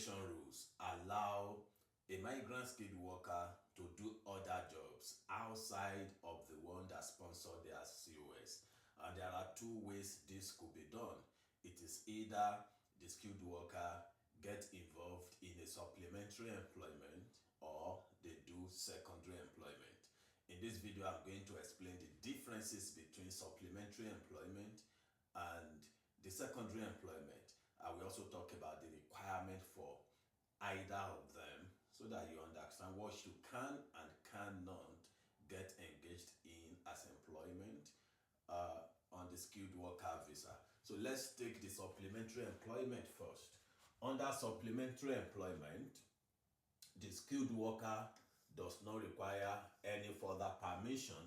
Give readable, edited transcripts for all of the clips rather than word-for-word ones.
immigration rules allow a migrant skilled worker to do other jobs outside of the one that sponsored their COS. And there are two ways this could be done. It is either the skilled worker get involved in a supplementary employment or they do secondary employment. In this video, I'm going to explain the differences between supplementary employment and the secondary employment. I will also talk about the requirement for either of them so that you understand what you can and cannot get engaged in as employment on the skilled worker visa. So let's take the supplementary employment first. Under supplementary employment, the skilled worker does not require any further permission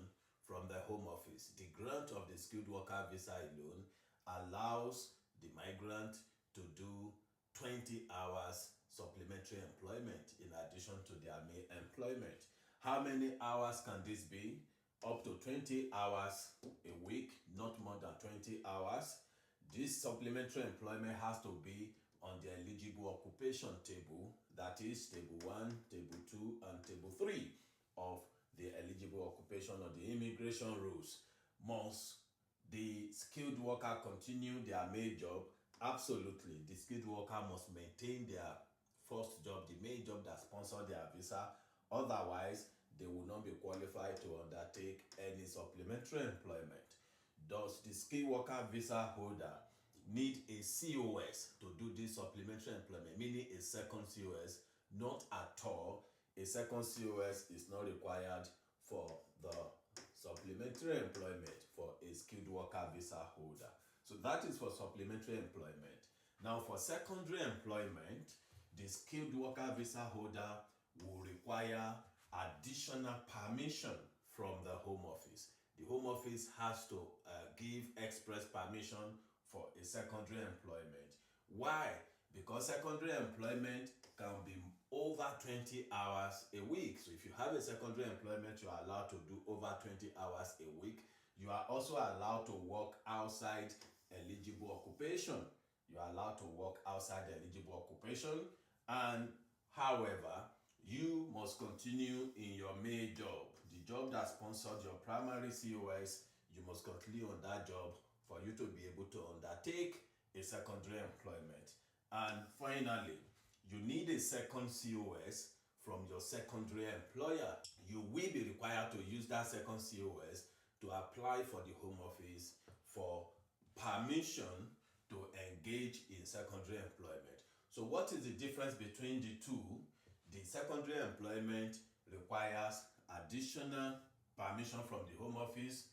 from the Home Office. The grant of the skilled worker visa alone allows the migrant to do 20 hours supplementary employment in addition to their main employment. How many hours can this be? Up to 20 hours a week, not more than 20 hours. This supplementary employment has to be on the eligible occupation table, that is table 1, table 2, and table 3 of the eligible occupation of the immigration rules. Must the skilled worker continue their main job? Absolutely. The skilled worker must maintain their first job, the main job that sponsored their visa. Otherwise, they will not be qualified to undertake any supplementary employment. Does the skilled worker visa holder need a COS to do this supplementary employment, meaning a second COS? Not at all. A second COS is not required for the supplementary employment for a skilled worker visa holder. So that is for supplementary employment. Now for secondary employment, the skilled worker visa holder will require additional permission from the Home Office. The Home Office has to give express permission for a secondary employment. Why? Because secondary employment can be over 20 hours a week. So if you have a secondary employment, you are allowed to do over 20 hours a week. You are also allowed to work outside eligible occupation. You are allowed to work outside eligible occupation. And however, you must continue in your main job. The job that sponsored your primary COS, you must continue on that job for you to be able to undertake a secondary employment. And finally, you need a second COS from your secondary employer. You will be required to use that second COS to apply for the Home Office for permission to engage in secondary employment. So what is the difference between the two? The secondary employment requires additional permission from the Home Office.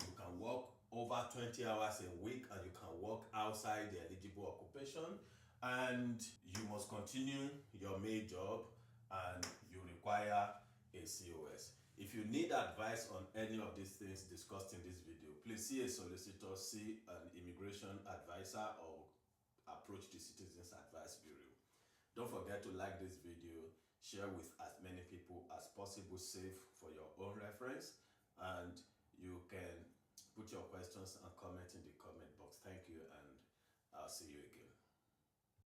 You can work over 20 hours a week and you can work outside the eligible occupation, and you must continue your main job and you require a COS. If you need advice on any of these things discussed in this video, please see a solicitor, see an immigration advisor, or approach the Citizens Advice Bureau. Don't forget to like this video, share with as many people as possible, save for your own reference, and you can put your questions and comment in the comment box. Thank you, and I'll see you again.